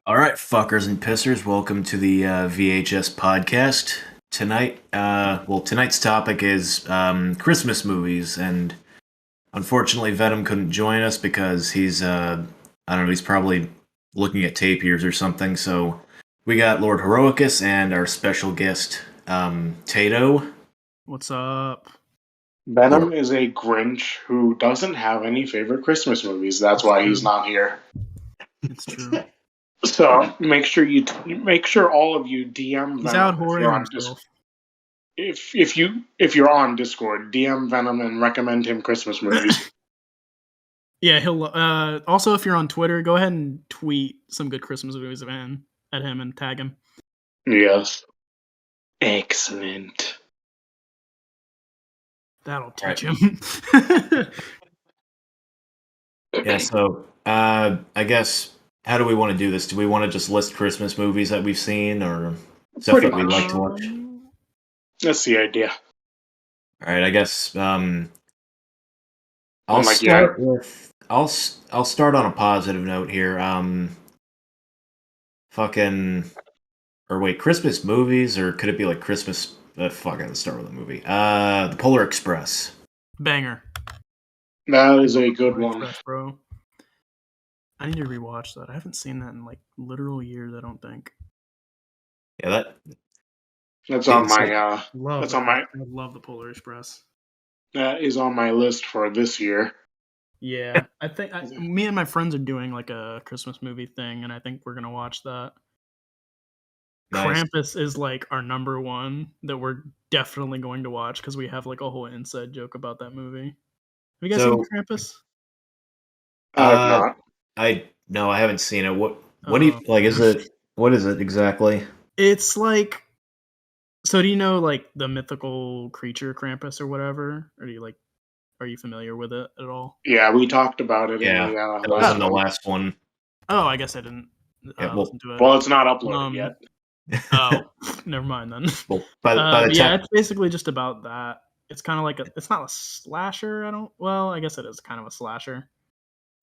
All right, fuckers and pissers, welcome to the VHS podcast. Tonight's topic is Christmas movies, and unfortunately, Venom couldn't join us because I don't know, he's probably looking at tape years or something. So we got Lord Heroicus and our special guest, Tato. What's up? Venom is a Grinch who doesn't have any favorite Christmas movies. That's why he's not here. It's true. So make sure all of you DM He's Venom out if whoring you're on himself. if you're on Discord, DM Venom and recommend him Christmas movies. Yeah, he'll. Also, if you're on Twitter, go ahead and tweet some good Christmas movies at him and tag him. Yes. Excellent. That'll teach him. Yeah, so I guess how do we want to do this? Do we want to just list Christmas movies that we've seen or stuff Pretty that we much. like to watch? That's the idea. All right, I guess I'll Like, yeah. start with I'll start on a positive note here. Christmas movies, or could it be like Christmas? Let's start with a movie. The Polar Express. Banger. That is a good Polar one. Express, bro. I need to rewatch that. I haven't seen that in like literal years. I don't think. Yeah, That's on my I love the Polar Express. that is on my list for this year. Yeah, I think me and my friends are doing like a Christmas movie thing, and I think we're gonna watch that. nice. Krampus is like our number one that we're definitely going to watch because we have like a whole inside joke about that movie. Have you guys seen Krampus? Not. No, I haven't seen it. What do you like? What is it exactly? It's like, so do you know like the mythical creature Krampus or whatever? Or are you familiar with it at all? Yeah, we talked about it. Yeah, it was in the last one. Oh, I guess I didn't listen to it. Well, it's not uploaded yet. Oh, never mind then. Well, by the time, it's basically just about that. It's kind of like it's not a slasher. I guess it is kind of a slasher,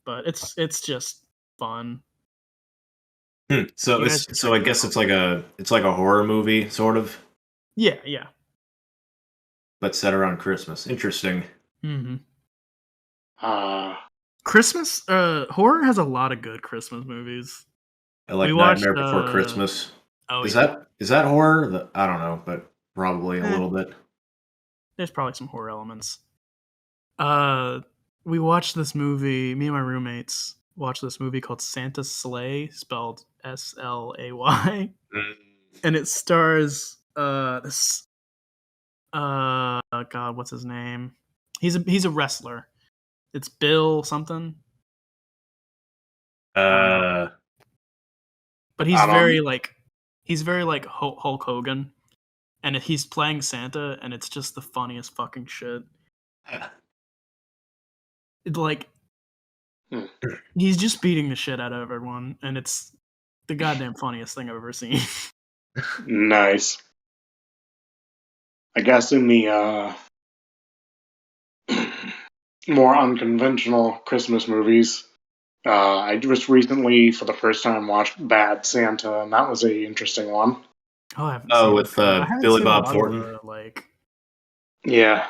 but it's just fun. So I guess it's like a horror movie, sort of. Yeah. But set around Christmas. Interesting. Mm-hmm. Christmas horror has a lot of good Christmas movies. I like Nightmare Before Christmas. Oh, is that horror? I don't know, but probably a little bit. There's probably some horror elements. We watched this movie. Me and my roommates watched this movie called Santa's Sleigh, spelled Slay, and it stars this. God, what's his name? He's a wrestler. It's Bill something. But he's very like Hulk Hogan, and he's playing Santa, and it's just the funniest fucking shit. It's like he's just beating the shit out of everyone, and it's the goddamn funniest thing I've ever seen. Nice. I guess in the more unconventional Christmas movies, I just recently, for the first time, watched Bad Santa, and that was a interesting one. Oh, I haven't seen with Billy Bob Thornton. Yeah,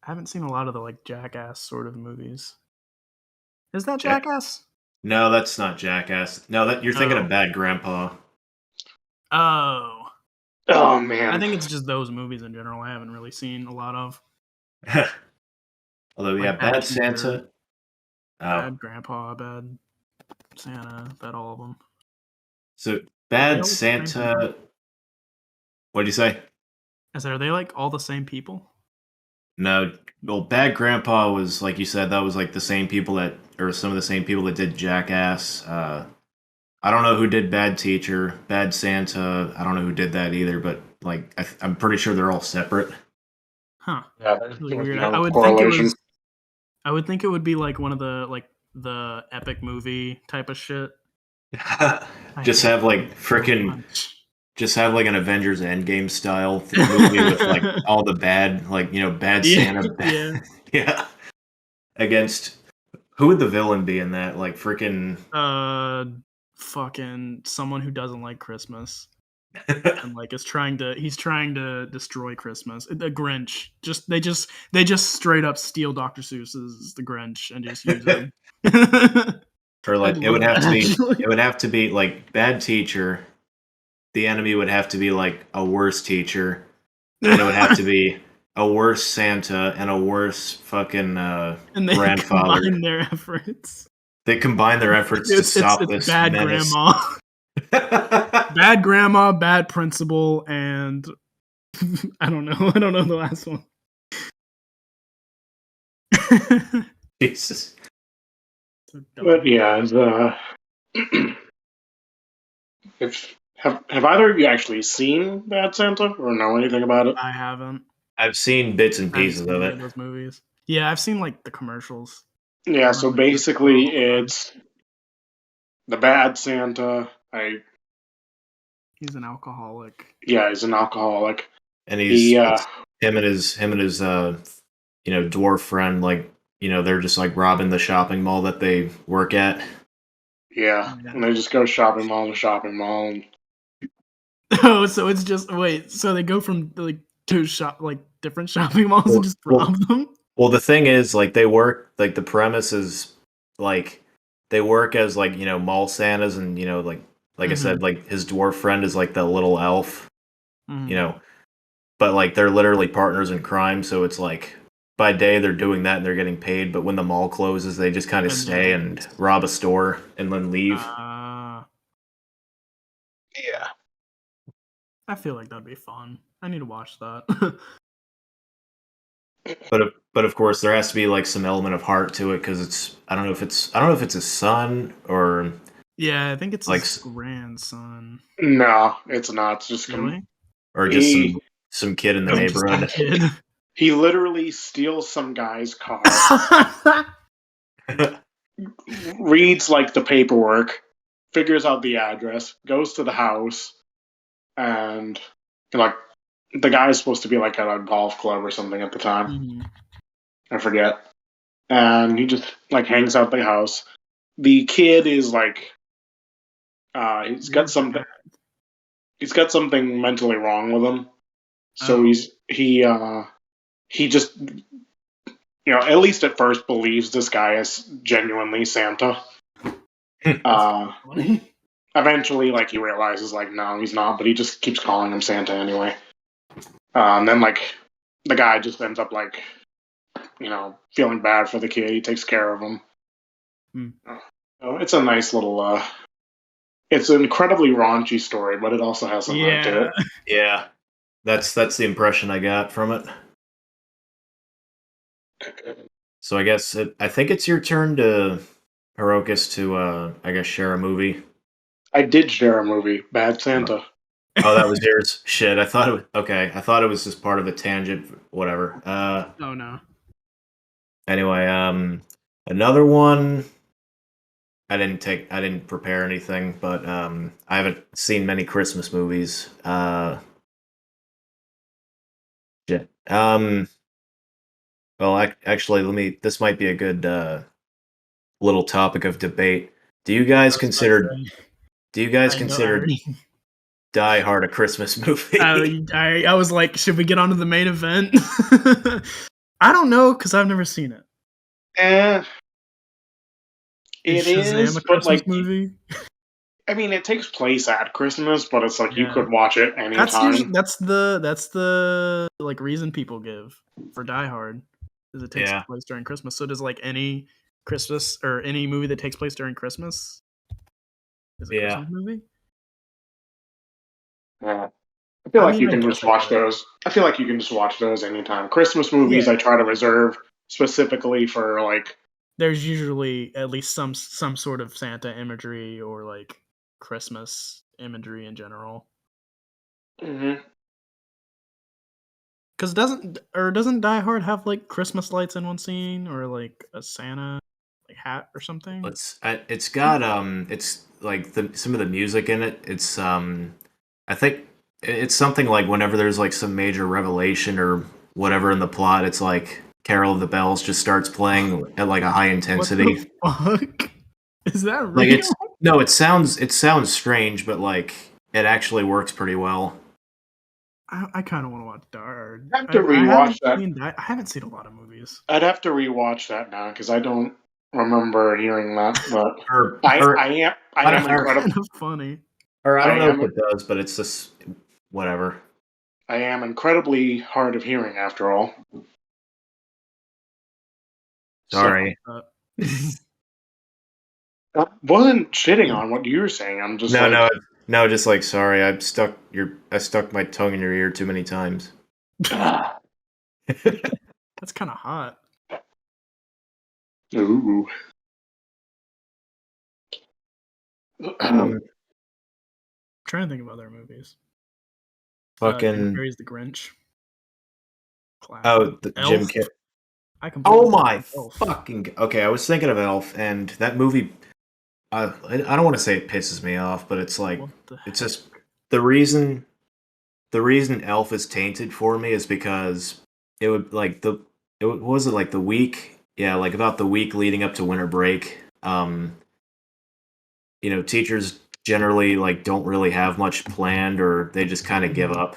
I haven't seen a lot of the like Jackass sort of movies. Is that Jackass? No, that's not Jackass. No, you're thinking of Bad Grandpa. Oh man! I think it's just those movies in general. I haven't really seen a lot of. Although, yeah, Bad Santa, Bad Grandpa, Bad Santa, Bad all of them. So Bad Santa. What did you say? I said, are they like all the same people? No, well, Bad Grandpa was, like you said, that was like the same people some of the same people that did Jackass. I don't know who did Bad Teacher, Bad Santa. I don't know who did that either, but like I'm pretty sure they're all separate. Huh? Yeah, there's really weird. correlation. I would think it would be like one of the epic movie type of shit. Just have like an Avengers Endgame style movie with like all the bad, like, bad Santa. Yeah. Against who would the villain be in that? Like freaking fucking someone who doesn't like Christmas and like he's trying to destroy Christmas. The Grinch. They just straight up steal Dr. Seuss's The Grinch and just use him. Or like I'd it would love have that, to be actually. it would have to be like bad teacher. The enemy would have to be like a worse teacher, and it would have to be a worse Santa and a worse fucking and they grandfather. combine their efforts. They combine their efforts to stop It's this bad menace. grandma. Bad grandma, bad principal, and I don't know the last one. Jesus. So dumb. But yeah, have either of you actually seen Bad Santa or know anything about it? I haven't. I've seen bits and I haven't pieces seen of any it. those movies. Yeah, I've seen like the commercials. Yeah, so Run the commercials basically all the time. it's the bad Santa. He's an alcoholic. Yeah, he's an alcoholic. And he's He him and his dwarf friend, like, they're just like robbing the shopping mall that they work at. Yeah, and they just go shopping mall to shopping mall. And Oh, so it's just wait. So they go from like to shop like different shopping malls and just rob them. Well, the thing is, like, they work, like, the premise is, like, they work as, like, mall Santas, and, like I said, like, his dwarf friend is, like, the little elf, but, like, they're literally partners in crime, so it's, like, by day they're doing that and they're getting paid, but when the mall closes, they just kind of stay and rob a store and then leave. yeah. I feel like that'd be fun. I need to watch that. But of course, there has to be like some element of heart to it, because I don't know if it's his son or yeah, I think it's like his grandson. No, it's not. It's just Really? Or just some kid in the neighborhood. Kid. He literally steals some guy's car, reads like the paperwork, figures out the address, goes to the house, and like the guy is supposed to be like at a golf club or something at the time. I forget. And he just like hangs out the house. The kid is like he's got something mentally wrong with him. So he just at least at first believes this guy is genuinely Santa. Eventually, like, he realizes, like, no, he's not, but he just keeps calling him Santa anyway. And then, like, the guy just ends up, like, feeling bad for the kid. He takes care of him. So it's a nice little, it's an incredibly raunchy story, but it also has some heart to it. Yeah. That's the impression I got from it. So I guess I think it's your turn to Hirokus to I guess share a movie. I did share a movie, Bad Santa. Oh, that was yours. Shit, I thought it was just part of a tangent. Whatever. Oh no. Anyway, another one. I didn't prepare anything, but I haven't seen many Christmas movies. Shit. Well, actually, this might be a good little topic of debate. Do you guys consider Die Hard a Christmas movie? I was like, should we get on to the main event? I don't know, because I've never seen it. It Shazam is, a but Christmas like, movie? I mean, it takes place at Christmas, but it's like you could watch it anytime. That's the like reason people give for Die Hard, is it takes place during Christmas. So does like any Christmas or any movie that takes place during Christmas is a Christmas movie? Yeah. I feel like you can just watch those. I feel like you can just watch those anytime. Christmas movies I try to reserve specifically for like. There's usually at least some sort of Santa imagery or like Christmas imagery in general. Because doesn't Die Hard have like Christmas lights in one scene or like a Santa like hat or something? It's got it's like some of the music in it. It's I think it's something like whenever there's like some major revelation or whatever in the plot, it's like Carol of the Bells just starts playing at like a high intensity. What the fuck? Is that real? Like No, it sounds strange, but like it actually works pretty well. I kind of want to watch Die. I have to rewatch that. I haven't seen a lot of movies. I'd have to rewatch that now because I don't remember hearing that. But Or I, or I am, I I am don't, or, incredible. Kind of funny. or I I don't know am, if it does, but it's just whatever. I am incredibly hard of hearing after all. So Sorry. I wasn't shitting on what you were saying. I'm just No, like, no, just like sorry. I stuck my tongue in your ear too many times. ah, That's kind of hot. ooh. Um, trying to think of other movies. Jim fucking Carrey's The Grinch. Classic. oh, Jim Elf. Carrey. I completely Oh my forgot Elf. fucking. Okay, I was thinking of Elf, and that movie. I don't want to say it pisses me off, but it's like What the it's heck? just the reason. The reason Elf is tainted for me is because it would like was it like the week, yeah, like about the week leading up to winter break. Teachers generally like don't really have much planned, or they just kind of give up.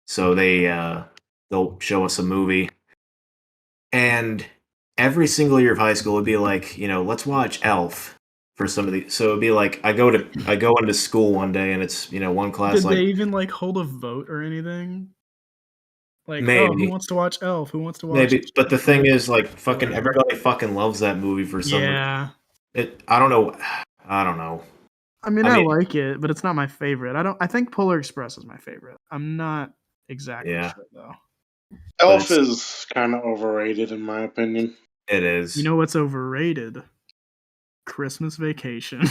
So they'll show us a movie, and every single year of high school would be like, let's watch Elf for some of the. So it'd be like I go into school one day, and it's one class Did like they even like hold a vote or anything? Like, oh, who maybe. wants to watch Elf? Who wants to watch Maybe, but the thing Grinch? is, like, fucking Whatever. everybody fucking loves that movie for some reason. Yeah. I don't know. I don't know. I mean, I I mean, like it, but it's not my favorite. I think Polar Express is my favorite. I'm not exactly yeah, sure though. but Elf is kind of overrated in my opinion. it You is. know what's overrated? Christmas Vacation.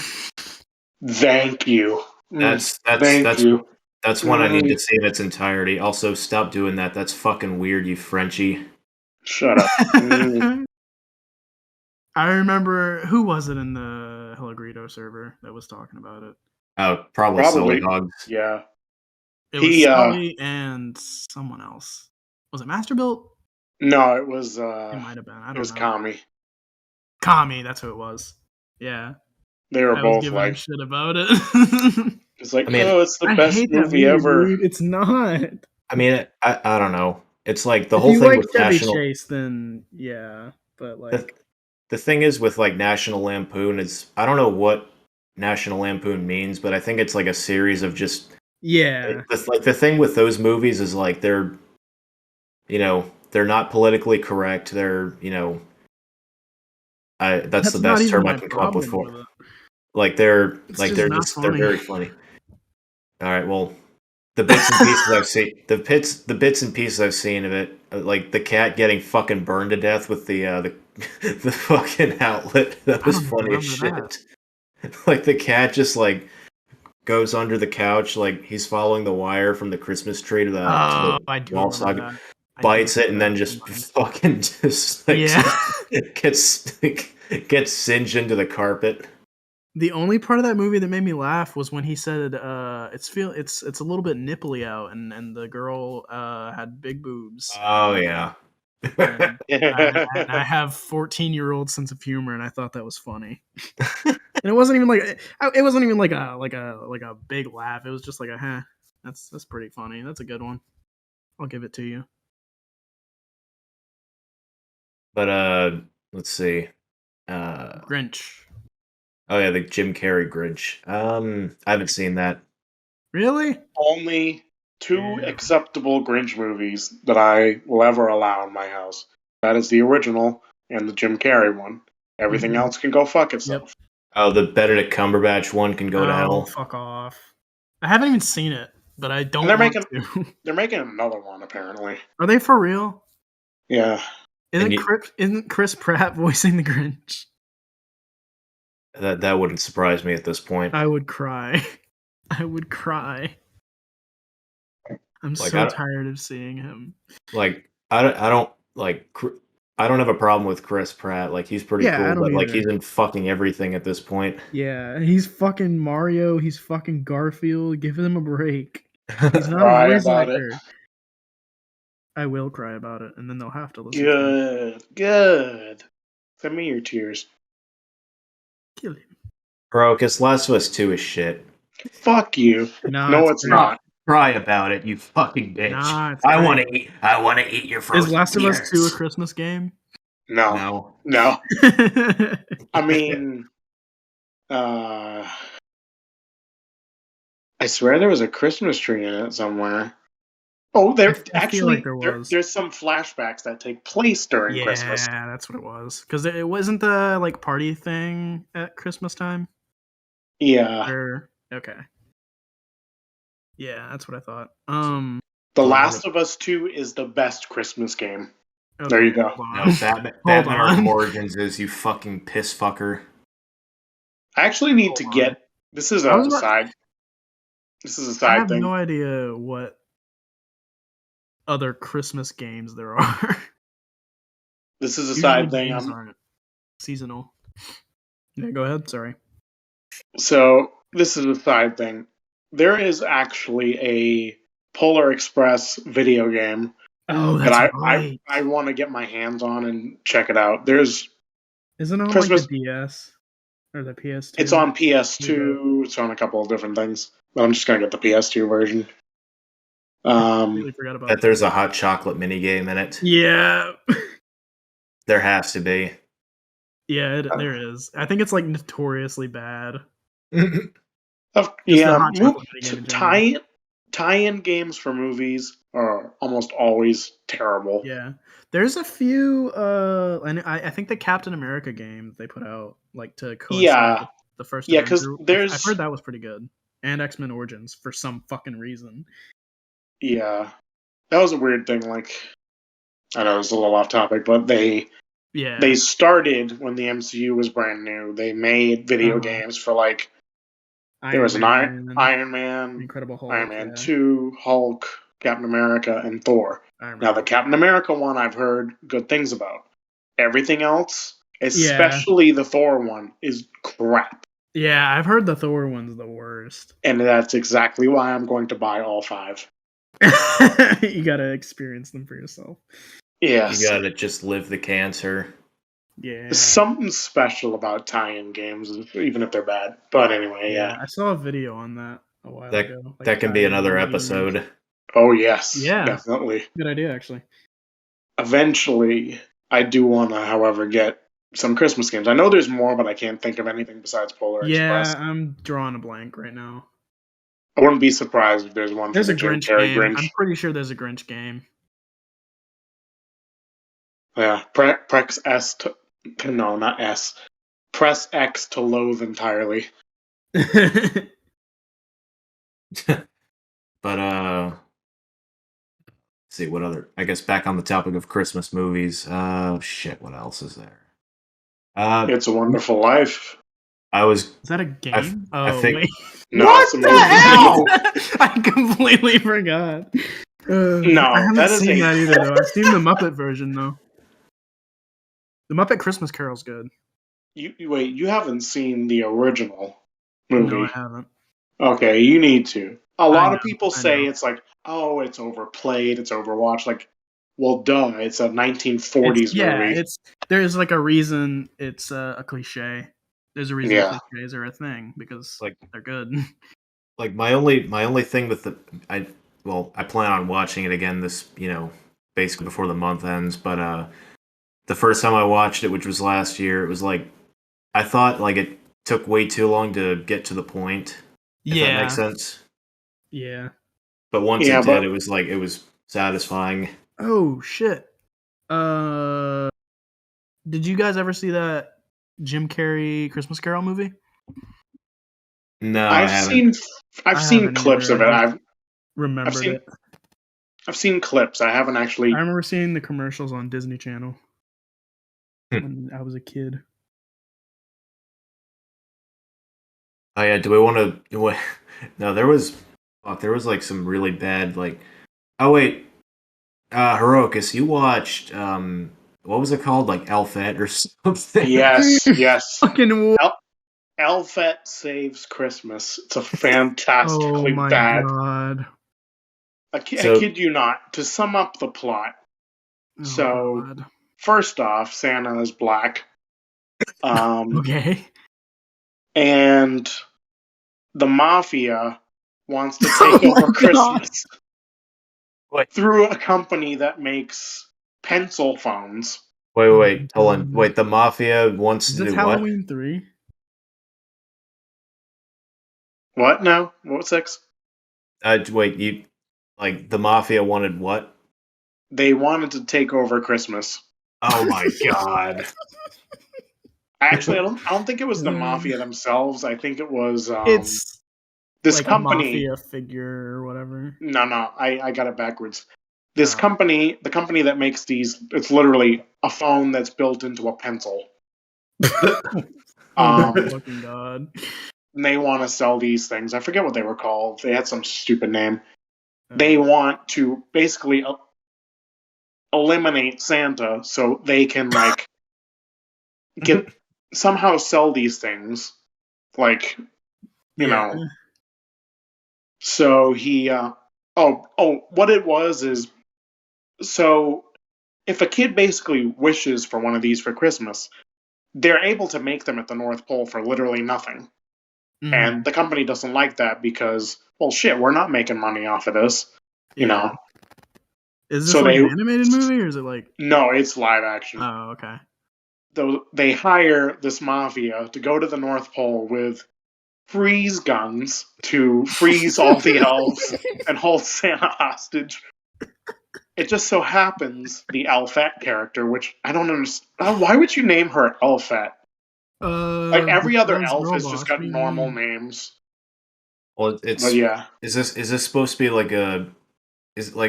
Thank you. That's Thank you. that's one I need to see in its entirety. Also, stop doing that. That's fucking weird, you Frenchie. Shut up. I remember who was it in the Hello Greedo server that was talking about it? Oh, probably Sully Probably. Hogs. Yeah. It was Sully and someone else. Was it Masterbuilt? No, it was It might have been. I it don't was know. Kami. Kami, that's who it was. Yeah. They were I was both giving him like, shit about it. it's like, I mean, oh, it's the I best hate that movie movie, ever. dude. It's not. I don't know. It's like the If whole you thing like with Chevy National. Chase, then yeah. But The, like, the thing is with like National Lampoon is I don't know what National Lampoon means, but I think it's like a series of just yeah, like the thing with those movies is like they're not politically correct. They're that's the that's not best even term I my can come up with problem for. with it. It's Like just they're not just they're funny. very funny. All right, well, the bits and pieces I've seen, the bits and pieces I've seen of it, like the cat getting fucking burned to death with the fucking outlet. That I was don't even funny as remember that. shit. Like the cat just like goes under the couch, like he's following the wire from the Christmas tree to the Oh, I do wall remember socket, that. I do bites it, and remember then that. just Never mind. fucking just like Yeah. gets singed into the carpet. The only part of that movie that made me laugh was when he said, it's a little bit nipply out," and the girl had big boobs. Oh yeah. And I have 14-year-old sense of humor, and I thought that was funny. And it wasn't even like a big laugh. It was just like a huh. That's pretty funny. That's a good one. I'll give it to you. But let's see. Grinch. Oh yeah, the Jim Carrey Grinch. I haven't seen that. Really? Only two Yeah. acceptable Grinch movies that I will ever allow in my house. That is the original and the Jim Carrey one. Everything Mhm. else can go fuck itself. Oh, the Benedict Cumberbatch one can go to Oh, hell. fuck off. I haven't even seen it, but I And don't want to. they're making another one apparently. Are they for real? Yeah. And Isn't Chris Pratt voicing the Grinch? that wouldn't surprise me at this point. I would cry. I would cry. I'm Like so tired of seeing him. I don't like I don't have a problem with Chris Pratt. Like he's pretty Yeah, I cool, don't but like either. he's in fucking everything at this point. Yeah, he's fucking Mario. He's fucking Garfield. Give him a break. He's not a Cry voice about it. actor. I will cry about it, and then they'll have to listen to me. Good. Good. Send me your tears. Kill him. Crocus, Last of Us 2 is shit. Fuck you. Nah, No, it's great. not. Cry about it, you fucking bitch. Nah, it's I great. want to eat your frozen Is Last of Us pears. 2 a Christmas game? No. No. I mean, I swear there was a Christmas tree in it somewhere. Oh, I feel like there was. there's some flashbacks that take place during Christmas. Yeah, that's what it was. Because it wasn't the like party thing at Christmas time. Yeah. Or okay. Yeah, that's what I thought. The Last of Us 2 is the best Christmas game. Okay, There you go. No, Batman Arkham Origins is, you fucking piss fucker. I actually need to get. This is a side. This is a side I have thing. no idea what other Christmas games there are. This is a side thing. Games aren't seasonal. Yeah, go ahead. Sorry. So this is a side thing. There is actually a Polar Express video game Oh, that's that right. I want to get my hands on and check it out. There's Isn't it on Christmas- like the DS or the PS2? It's on PS2. It's on a couple of different things, but I'm just gonna get the PS2 version. I completely forgot about That there's a hot chocolate minigame in it. Yeah. There has to be. Yeah, there is. I think it's like notoriously bad. Yeah, tie-in games for movies are almost always terrible. Yeah, there's a few, and I think the Captain America game they put out like to coincide with the first. Yeah, because I've heard that was pretty good, and X-Men Origins for some fucking reason. Yeah, that was a weird thing. Like, I know it's a little off topic, but they started when the MCU was brand new. They made video games for like. There was an Iron Man, Incredible Hulk, Iron Man 2, Hulk, Captain America, and Thor. Now, the Captain America one I've heard good things about. Everything else, especially the Thor one, is crap. Yeah, I've heard the Thor one's the worst. And that's exactly why I'm going to buy all 5. You gotta experience them for yourself. Yes. You gotta just live the cancer. Yeah. There's something special about tie-in games, even if they're bad. But anyway, yeah. I saw a video on that a while ago. Like that can be another episode. Oh, yes. Yeah. Definitely. Good idea, actually. Eventually, I do want to, however, get some Christmas games. I know there's more, but I can't think of anything besides Polar Express. Yeah, I'm drawing a blank right now. I wouldn't be surprised if there's one. There's for a the Jim Grinch Carrey game. Grinch. I'm pretty sure there's a Grinch game. Yeah, press S to no, not S. Press X to loathe entirely. But let's see what other. I guess back on the topic of Christmas movies. Shit, what else is there? It's a Wonderful Life. Is that a game? I think. Wait. No, What it's the hell? I completely forgot. No, I haven't that is seen a- that either. Though I've seen the Muppet version though. The Muppet Christmas Carol's good. Wait, you haven't seen the original movie? No, I haven't. Okay, you need to. A lot of know, people I say know. it's like, oh, it's overplayed, it's overwatched. Like, well, duh, it's a 1940s movie. There's like a reason it's a cliche. There's a reason cliches are a thing because Like- they're good. Like my only thing with I plan on watching it again this, basically before the month ends, but the first time I watched it, which was last year, it was like I thought like it took way too long to get to the point. If that makes sense. Yeah. But once it did, it was satisfying. Oh shit. Did you guys ever see that Jim Carrey Christmas Carol movie? No, I haven't. I've seen clips of it. I've remembered I've seen clips. I haven't actually. I remember seeing the commercials on Disney Channel when I was a kid. Oh yeah, do we want to? No, there was like some really bad like. Oh wait, Hirokus, you watched what was it called, like Elfette or something? Yes. Fucking Elfette Saves Christmas. It's a fantastically bad. God. I kid you not. To sum up the plot, God. First off, Santa is black. Okay. and the mafia wants to take over Christmas through a company that makes pencil phones. Wait, hold on. Wait, the mafia wants Is to this do what? Halloween 3? What now? What 6? Wait, you like the mafia wanted what? They wanted to take over Christmas. Oh my god! Actually, I don't think it was the mafia themselves. I think it was It's this like company. a mafia figure or whatever. No, I got it backwards. This company, the company that makes these, it's literally a phone that's built into a pencil. Oh my fucking god! And they want to sell these things. I forget what they were called. They had some stupid name. They want to basically eliminate Santa so they can like get somehow sell these things, like you know. So he, what it was is, so if a kid basically wishes for one of these for Christmas, they're able to make them at the North Pole for literally nothing. And the company doesn't like that because, well, shit, we're not making money off of this, you know. Is this So like an animated movie or is it like? No, it's live action. Oh, okay. They hire this mafia to go to the North Pole with freeze guns to freeze all the elves and hold Santa hostage. It just so happens the Elfette character, which I don't understand. Why would you name her Elfette? Like every other elf has just got normal names. Well, it's But yeah. Is this supposed to be like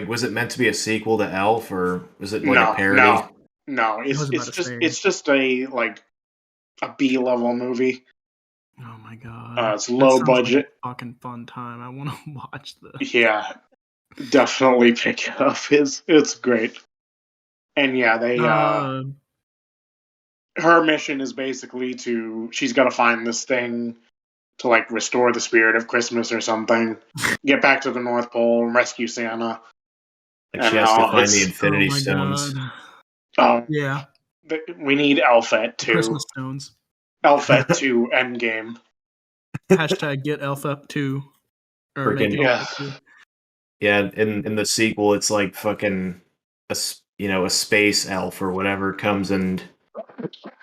was it meant to be a sequel to Elf, or was it like a parody? No. It's just a like a B-level movie. Oh my god! It's low budget. Like a fucking fun time. I want to watch this. Yeah, definitely pick it up. It's great. And yeah, they her mission is basically she's got to find this thing to like restore the spirit of Christmas or something. Get back to the North Pole and rescue Santa. Like she has to find the Infinity Stones. Yeah. We need Elfette too. Christmas Stones. Elfette 2 Endgame. Hashtag get Elfette 2. Yeah, in the sequel, it's like fucking a space elf or whatever comes and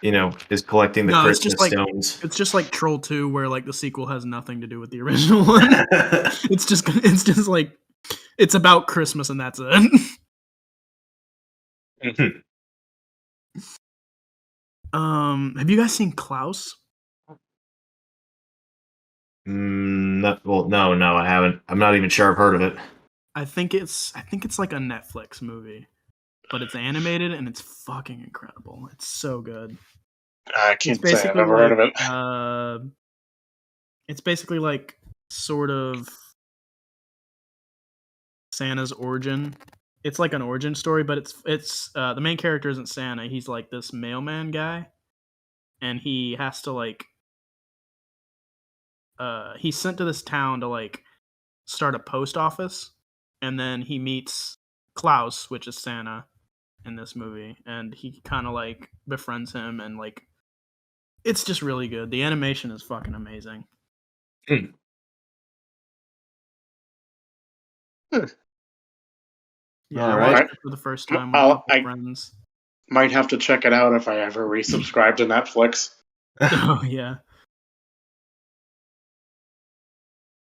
is collecting the Christmas stones. It's just like Troll 2, where like the sequel has nothing to do with the original one. It's just like it's about Christmas and that's it. Have you guys seen Klaus? No, I haven't. I'm not even sure I've heard of it. I think it's like a Netflix movie, but it's animated and it's fucking incredible. It's so good. I can't say I've ever heard of it. It's basically like sort of Santa's origin. It's like an origin story, but it's the main character isn't Santa. He's like this mailman guy, and he has to like he's sent to this town to like start a post office, and then he meets Klaus, which is Santa, in this movie, and he kind of like befriends him, and like it's just really good. The animation is fucking amazing. Yeah, I watched it for the first time with a couple friends. Might have to check it out if I ever resubscribe to Netflix. Oh yeah.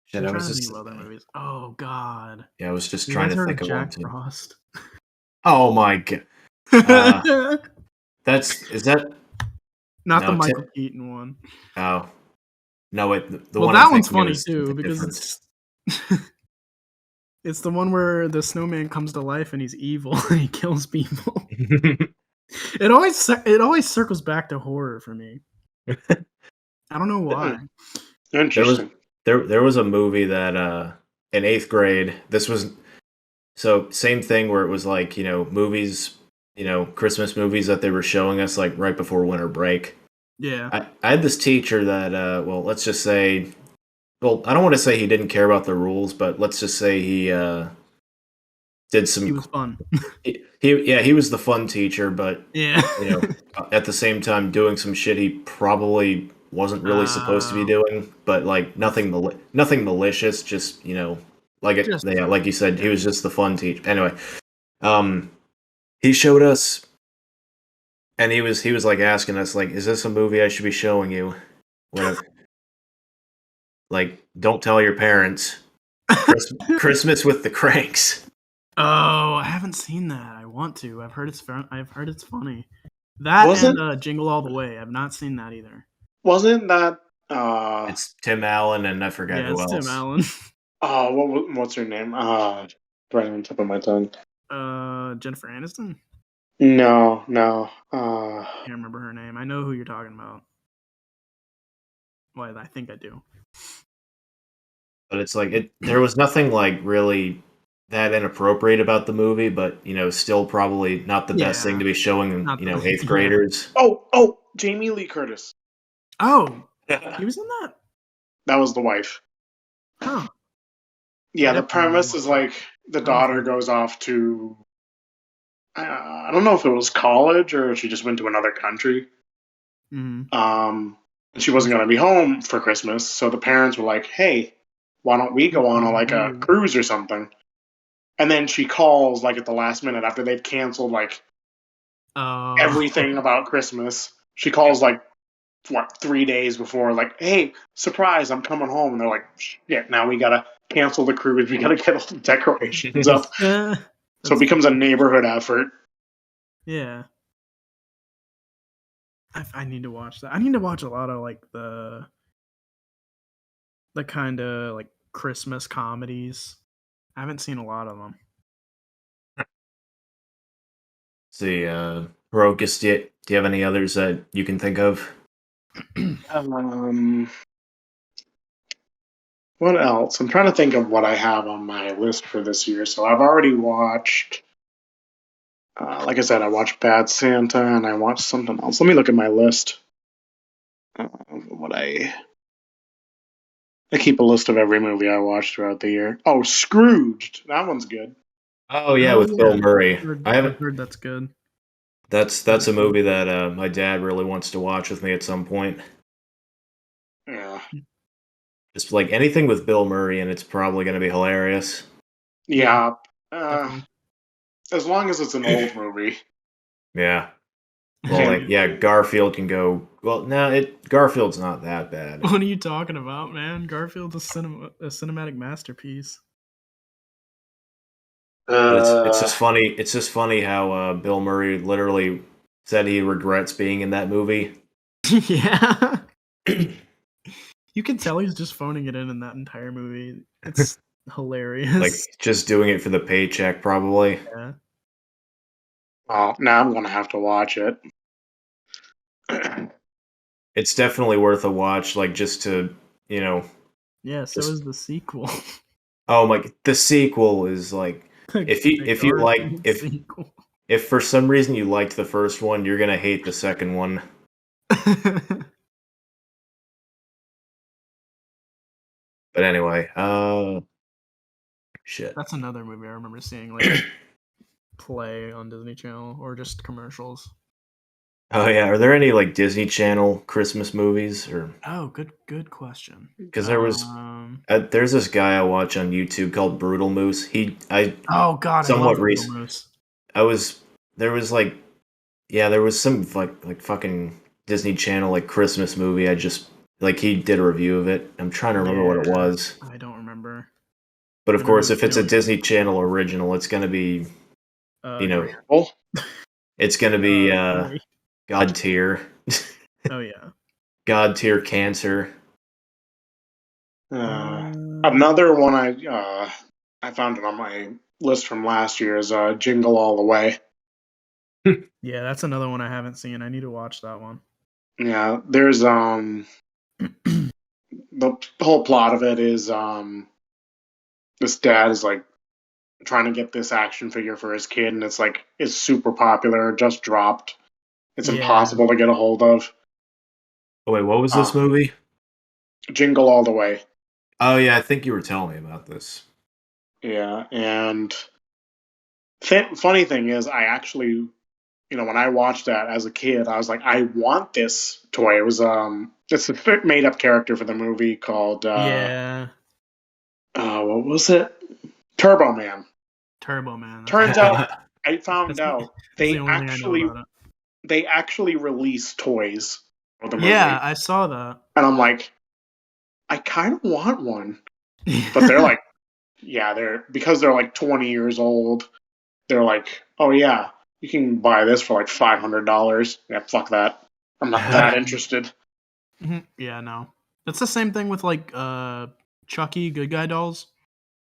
Shit, I was just other movies. Oh god. Yeah, I was just trying to think of Jack one. Frost. Oh my god. Is that not the Michael Keaton one? Oh. No, wait. The well, one that one's funny too because it's the one where the snowman comes to life and he's evil and he kills people. It always circles back to horror for me. I don't know why. Interesting. There was a movie that in 8th grade, this was same thing where it was like, movies, Christmas movies that they were showing us like right before winter break. Yeah. I had this teacher that let's just say, I don't want to say he didn't care about the rules, but let's just say he did some. He was fun. he was the fun teacher, but yeah, at the same time doing some shit he probably wasn't really supposed to be doing, but like nothing malicious, just like you said, he was just the fun teacher. Anyway, he showed us, and he was like asking us like, "Is this a movie I should be showing you?" Whatever. Like, don't tell your parents. Christmas with the Cranks. Oh, I haven't seen that. I want to. I've heard it's funny. That Wasn't- and Jingle All the Way. I've not seen that either. Wasn't that It's Tim Allen and I forget Yeah, who it's else. Tim Allen. what's her name? Right on top of my tongue. Jennifer Aniston? No. Can't remember her name. I know who you're talking about. Well, I think I do. But it's like there was nothing like really that inappropriate about the movie, but still probably not the best thing to be showing eighth graders. Oh, Jamie Lee Curtis. Oh, he was in that? That was the wife. Huh. Yeah, the premise is like the daughter goes off to I don't know if it was college or she just went to another country. Mm-hmm. And she wasn't going to be home for Christmas, so the parents were like, "Hey, why don't we go on a cruise or something?" And then she calls like at the last minute after they've canceled like everything about Christmas. She calls like 3 days before, like, "Hey, surprise, I'm coming home." And they're like, "Shit, now we gotta cancel the cruise. We gotta get all the decorations up." So it becomes a neighborhood effort. Yeah. I need to watch that. I need to watch a lot of like the kind of like Christmas comedies. I haven't seen a lot of them. See, Rogus, do you have any others that you can think of? What else? I'm trying to think of what I have on my list for this year. So I've already watched, like I said, I watched Bad Santa and I watched something else. Let me look at my list. I keep a list of every movie I watched throughout the year. Oh, Scrooged. That one's good. Oh yeah, with Bill Murray. I've heard that's good. That's a movie that my dad really wants to watch with me at some point. Yeah. Just like anything with Bill Murray, and it's probably going to be hilarious. Yeah. As long as it's an old movie. Yeah. Well, Garfield can go. Well, no, Garfield's not that bad. What are you talking about, man? Garfield's a cinematic masterpiece. But it's just funny. It's just funny how Bill Murray literally said he regrets being in that movie. Yeah. You can tell he's just phoning it in that entire movie. It's hilarious. Like just doing it for the paycheck, probably. Yeah. Oh, now I'm gonna have to watch it. It's definitely worth a watch. Like just to Yeah. So is the sequel. Oh my! The sequel is like if for some reason you liked the first one, you're gonna hate the second one. But anyway, shit. That's another movie I remember seeing like play on Disney Channel or just commercials. Oh yeah, are there any like Disney Channel Christmas movies or? Oh, good question. Because there's this guy I watch on YouTube called Brutal Moose. Oh god, I love Brutal Moose. There was some like fucking Disney Channel like Christmas movie. He did a review of it. I'm trying to remember what it was. I don't remember. But of course, if it's a Disney Channel original, it's gonna be, it's gonna be God tier. Oh yeah. God tier cancer. Another one I found it on my list from last year is Jingle All the Way. Yeah, that's another one I haven't seen. I need to watch that one. Yeah, there's the whole plot of it is this dad is like trying to get this action figure for his kid, and it's super popular, just dropped. It's impossible to get a hold of. Oh wait, what was this movie? Jingle All the Way. Oh yeah, I think you were telling me about this. Yeah, and funny thing is, I actually when I watched that as a kid, I was like, I want this toy. It was it's a made up character for the movie called Yeah, what was it? Turbo Man. Turbo Man. Turns out I found That's, out that's the only thing I know about it. they actually release toys for the Yeah, movie. I saw that. And I'm like, I kind of want one. But they're like, yeah, because they're like 20 years old, they're like, oh yeah, you can buy this for like $500. Yeah, fuck that. I'm not that interested. Yeah, no. It's the same thing with like Chucky Good Guy dolls.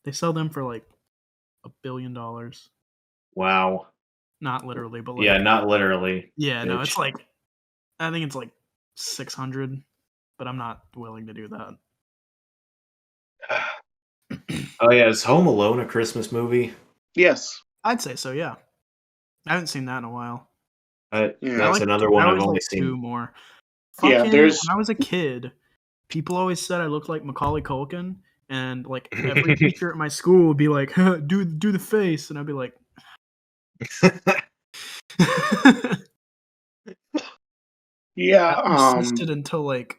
They sell them for like $1 billion. Wow. Not literally, but like Yeah, not literally. yeah, no, Bitch. it's like I think it's like 600, but I'm not willing to do that. Oh yeah, is Home Alone a Christmas movie? Yes. I'd say so, yeah. I haven't seen that in a while. Yeah. That's another one I I've always only like seen. 2 more. Yeah, Fucking there's when I was a kid, people always said I looked like Macaulay Culkin, and like every teacher at my school would be like, huh, do the face, and I'd be like yeah, that persisted until like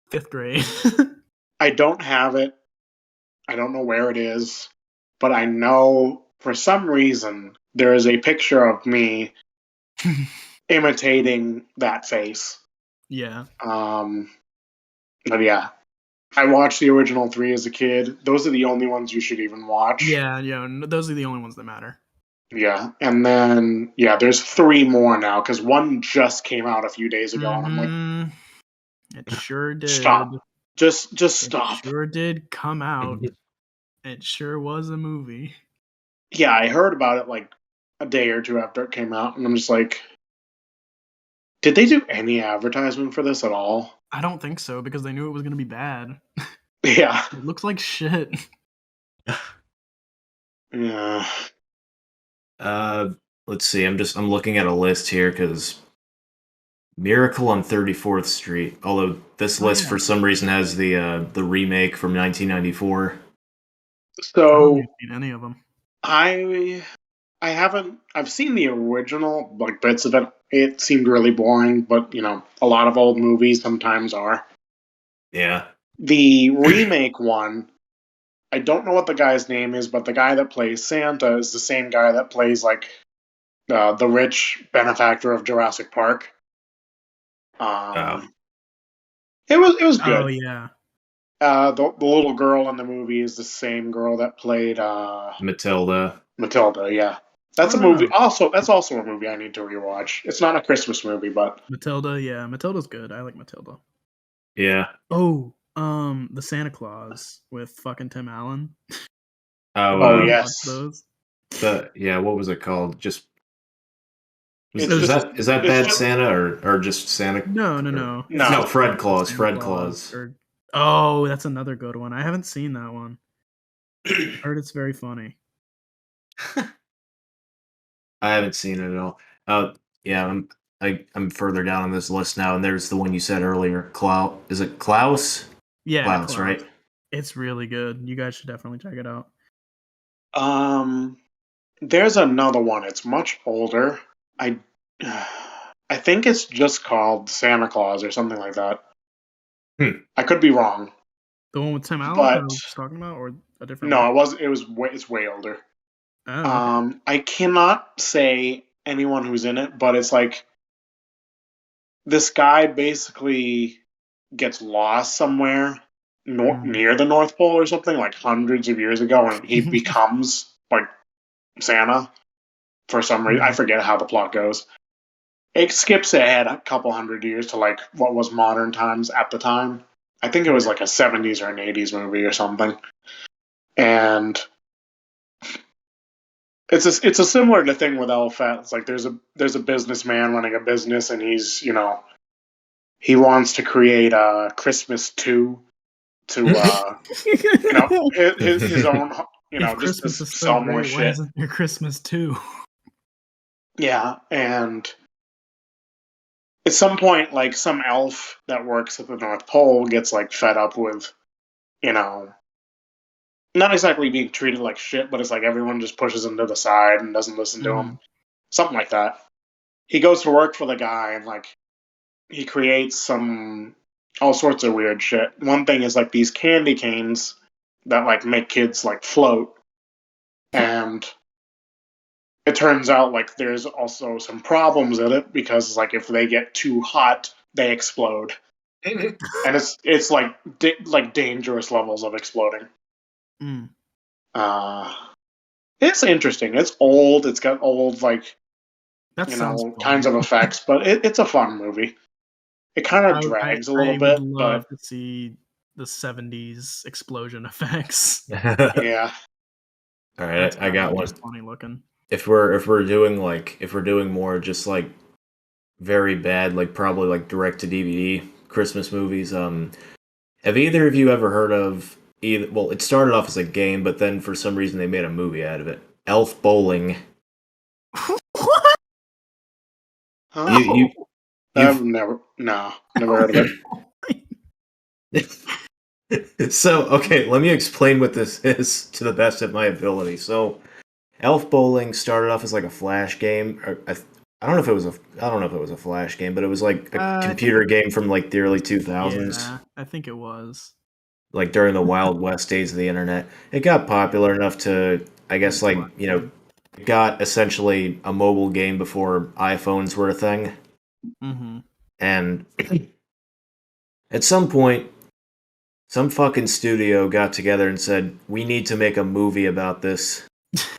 5th grade. I don't have it. I don't know where it is, but I know for some reason there is a picture of me imitating that face. Yeah. But yeah, I watched the original 3 as a kid. Those are the only ones you should even watch. Yeah, those are the only ones that matter. Yeah, and then there's 3 more now because 1 just came out a few days ago, and I'm like, it sure did. stop, just stop. It sure did come out. It sure was a movie. Yeah, I heard about it like a day or 2 after it came out, and I'm just like, did they do any advertisement for this at all? I don't think so because they knew it was going to be bad. Yeah. It looks like shit. Yeah. Let's see. I'm looking at a list here because Miracle on 34th Street. Although this list for some reason has the remake from 1994. So I haven't seen any of them. I haven't. I've seen the original, like bits of it. It seemed really boring, but a lot of old movies sometimes are. Yeah. The remake one, I don't know what the guy's name is, but the guy that plays Santa is the same guy that plays like the rich benefactor of Jurassic Park. It was good. Oh yeah. The little girl in the movie is the same girl that played Matilda. Matilda, yeah. That's a movie. That's also a movie I need to rewatch. It's not a Christmas movie, but Matilda, yeah, Matilda's good. I like Matilda. Yeah. Oh, the Santa Claus with fucking Tim Allen. Yes. Those. What was it called? Just is that Bad just, Santa or just Santa? No. No, Fred Claus. Fred Claus. Oh, that's another good one. I haven't seen that one. I heard it's very funny. I haven't seen it at all. Yeah, I'm further down on this list now, and there's the one you said earlier. Klaus. Is it Klaus? Yeah, Klaus, right? It's really good. You guys should definitely check it out. There's another one. It's much older. I think it's just called Santa Claus or something like that. I could be wrong. The one with Tim Allen but, I was just talking about, or a different No, one? it's way older. Oh, okay. I cannot say anyone who's in it, but it's like this guy basically gets lost somewhere near the North Pole or something, like hundreds of years ago, and he becomes like Santa for some reason. I forget how the plot goes. It skips ahead a couple hundred years to like what was modern times at the time. I think it was like a 70s or an 80s movie or something. And it's a similar thing with Elfette. It's like there's a businessman running a business, and he's he wants to create a Christmas 2 to his own if just Christmas to is sell so more great, shit. why isn't there Christmas too? Yeah, and at some point, like some elf that works at the North Pole gets like fed up with, not exactly being treated like shit, but it's like everyone just pushes him to the side and doesn't listen to him. Something like that. he goes to work for the guy, and like he creates some all sorts of weird shit. One thing is like these candy canes that like make kids like float, and it turns out like there's also some problems in it because like if they get too hot, they explode, and it's like like dangerous levels of exploding. Mm. It's interesting. It's old. It's got old like That sounds fun. kinds of effects, but it's a fun movie. It kind of drags a little bit, I would love to see the 70s explosion effects. Yeah. All right, I got one. Funny looking. If we're doing more just like very bad, like probably like direct to DVD Christmas movies, have either of you ever heard of either? Well, it started off as a game, but then for some reason they made a movie out of it. Elf Bowling. What? I've never heard of it. So, okay, let me explain what this is to the best of my ability. So, Elf Bowling started off as like a flash game. I don't know if it was a flash game, but it was like a computer game from like the early 2000s. Yeah, I think it was. Like during the Wild West days of the internet. It got popular enough to, I guess, like, it got essentially a mobile game before iPhones were a thing. Mm-hmm. And at some point, some fucking studio got together and said, we need to make a movie about this.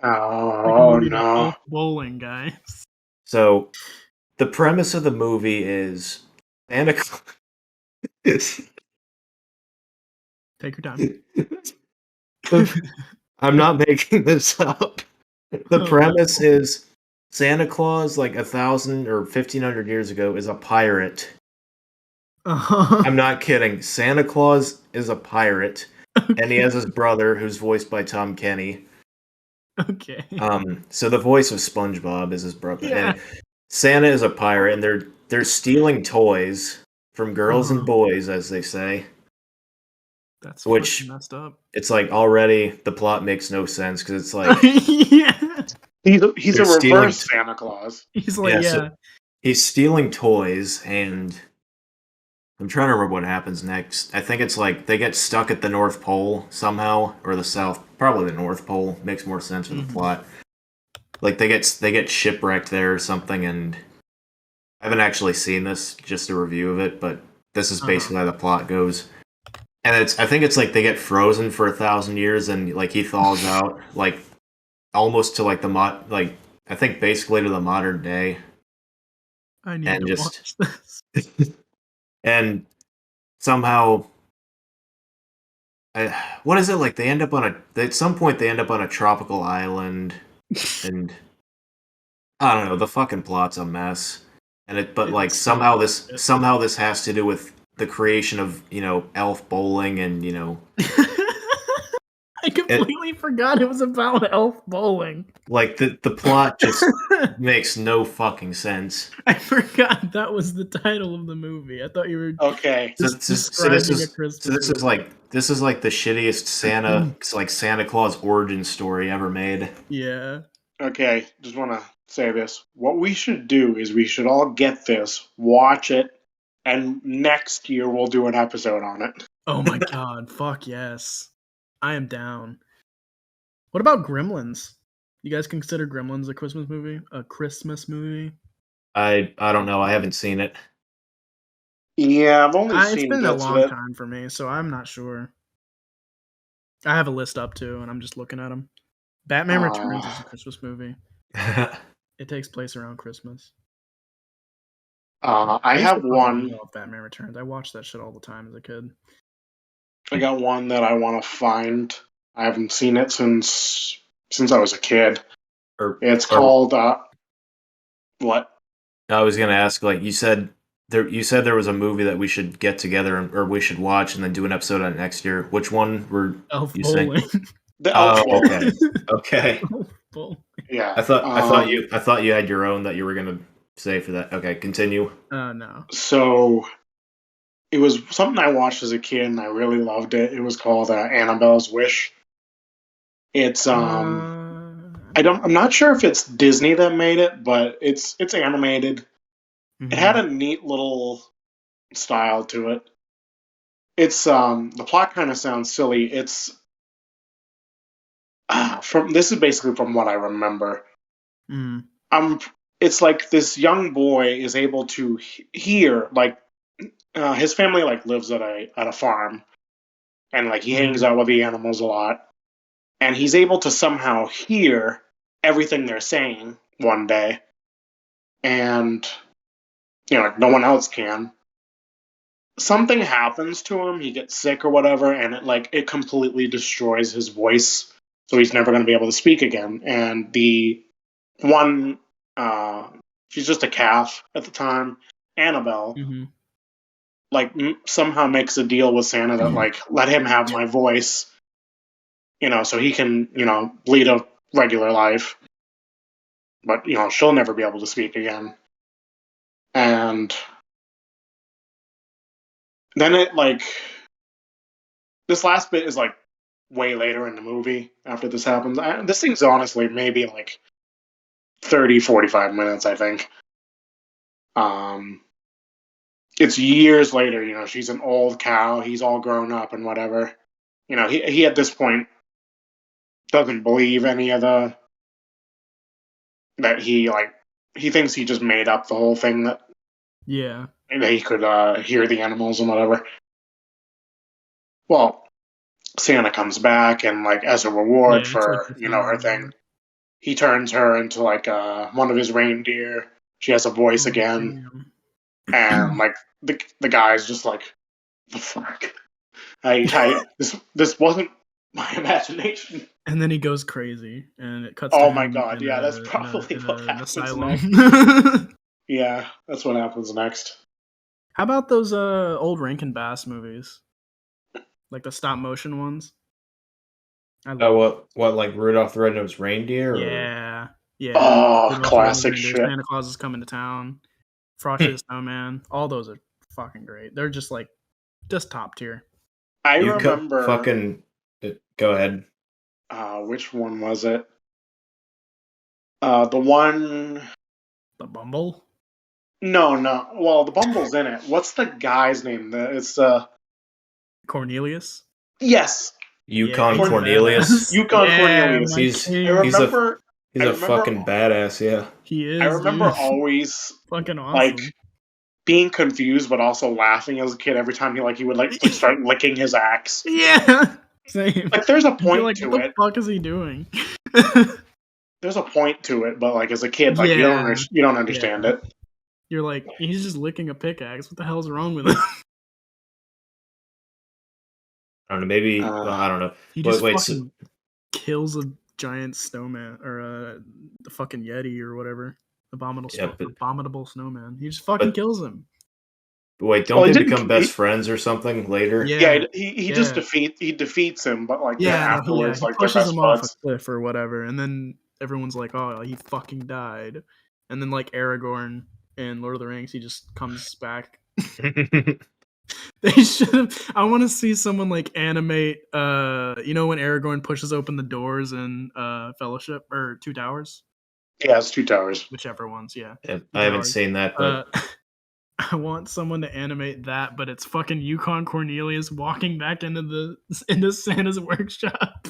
Oh, no. Bowling, guys. So, the premise of the movie is Santa Claus. Take your time. I'm not making this up. The premise is Santa Claus, like 1,000 or 1,500 years ago, is a pirate. I'm not kidding. Santa Claus is a pirate, and he has his brother, who's voiced by Tom Kenny. Okay. So the voice of SpongeBob is his brother. Yeah. And Santa is a pirate, and they're stealing toys from girls and boys, as they say. That's which messed up. It's like already the plot makes no sense because it's like yeah, he's a reverse Santa Claus. He's like So he's stealing toys, and I'm trying to remember what happens next. I think it's like they get stuck at the North Pole somehow, or the South, probably the North Pole makes more sense for the plot. Like they get shipwrecked there or something, and I haven't actually seen this, just a review of it, but this is basically how the plot goes. And I think it's like they get frozen for 1,000 years, and like he thaws out, like almost to like I think basically to the modern day. I need to watch this. And somehow, what is it like? They end up at some point they end up on a tropical island, and I don't know. The fucking plot's a mess, but somehow this has to do with the creation of elf bowling, and I completely forgot it was about elf bowling. Like the plot just makes no fucking sense. I forgot that was the title of the movie. I thought you were okay. So this is like the shittiest Santa Claus origin story ever made. Yeah. Okay, just want to say this. What we should do is we should all get this, watch it, and next year we'll do an episode on it. Oh my god, fuck yes. I am down. What about Gremlins? You guys consider Gremlins a Christmas movie? A Christmas movie? I don't know. I haven't seen it. Yeah, I've only seen it's been a bits long of it. time for me, so I'm not sure. I have a list up too, and I'm just looking at them. Batman Returns is a Christmas movie. It takes place around Christmas. I have one. Batman Returns. I watched that shit all the time as a kid. I got one that I want to find. I haven't seen it since I was a kid. It's called what? I was gonna ask, like you said there was a movie that we should get together or we should watch and then do an episode on it next year. Which one were you saying? The Elf Bowling. Okay. Yeah. I thought you had your own that you were gonna say for that. Okay, continue. No. So it was something I watched as a kid and I really loved it. It was called Annabelle's Wish. It's I I'm not sure if it's Disney that made it, but it's animated. It had a neat little style to it. It's the plot kind of sounds silly. It's from this is basically from what I remember. Mm. It's like this young boy is able to hear, like, his family like lives at a farm, and like he hangs out with the animals a lot, and he's able to somehow hear everything they're saying one day, and like no one else can. Something happens to him, he gets sick or whatever, and it completely destroys his voice, so he's never going to be able to speak again. And the one, she's just a calf at the time, Annabelle, like somehow makes a deal with Santa that like let him have my voice, so he can lead a regular life, but she'll never be able to speak again. And then this last bit is like way later in the movie after this happens. This thing's honestly maybe like 30-45 minutes, I think. It's years later, she's an old cow, he's all grown up and whatever. He at this point doesn't believe any of that he thinks he just made up the whole thing that he could hear the animals and whatever. Well, Santa comes back and like as a reward for her thing, he turns her into like one of his reindeer. She has a voice again, and like the guy's just like, the fuck. This wasn't my imagination. And then he goes crazy, and it cuts. Oh to my him god! Yeah, that's probably what happens next. Yeah, that's what happens next. How about those old Rankin Bass movies, like the stop motion ones? What like Rudolph the Red-Nosed Reindeer? Yeah. Oh, Rudolph classic shit. Santa Claus is coming to town. Frosty the Snowman. All those are fucking great. They're just top tier. I remember. Go ahead. Which one was it? The one. The Bumble? No. Well, the Bumble's in it. What's the guy's name? It's Cornelius. Yes. Yukon Cornelius. Yukon Cornelius. He's a fucking badass. Yeah. He is. I remember always fucking awesome. Like being confused, but also laughing as a kid every time he would like start licking his axe. Yeah. Same. Like there's a point to what it. What the fuck is he doing? There's a point to it, but like as a kid, like you don't understand it. You're like, he's just licking a pickaxe. What the hell's wrong with him? I don't know. Maybe I don't know. He just fucking kills a giant snowman or the fucking Yeti or whatever. Abominable snowman. He just fucking kills him. Wait, don't they become best friends or something later? Yeah, he just defeats him, but like afterwards, he like pushes him off a cliff or whatever, and then everyone's like, "Oh, he fucking died," and then like Aragorn in Lord of the Rings, he just comes back. They should have. I want to see someone like animate. When Aragorn pushes open the doors in Fellowship or Two Towers. Yeah, it's Two Towers. Whichever ones. Yeah. I haven't seen that, but I want someone to animate that, but it's fucking Yukon Cornelius walking back into Santa's workshop.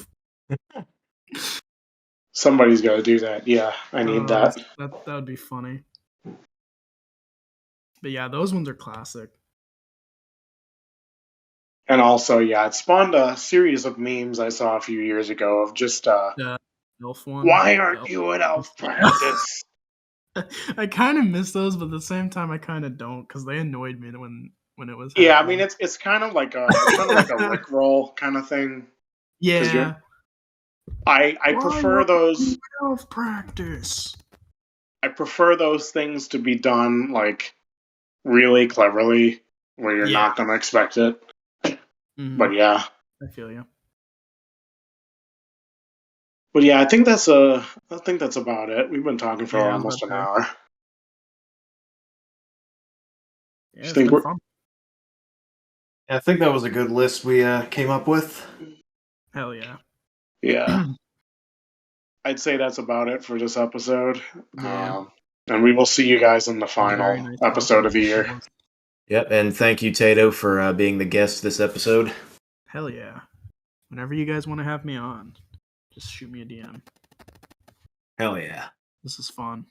Somebody's got to do that. Yeah, I need that. That would be funny. But yeah, those ones are classic. And also, yeah, it spawned a series of memes I saw a few years ago of just elf one. Why aren't you at elf practice? I kind of miss those, but at the same time, I kind of don't because they annoyed me when it was. Yeah, I mean it's kind of like a Rickroll kind of thing. Yeah, I prefer those elf practice. I prefer those things to be done like really cleverly, where you're not gonna expect it. Mm-hmm. But yeah, I feel you. But yeah, I think that's about it. We've been talking for almost an hour. Yeah, it's been fun. I think that was a good list we came up with. Hell yeah. Yeah. I'd say that's about it for this episode. Yeah. And we will see you guys in the Very final nice episode talking of the to you year. fellas. Yep, and thank you, Tato, for being the guest this episode. Hell yeah. Whenever you guys want to have me on, just shoot me a DM. Hell yeah. This is fun.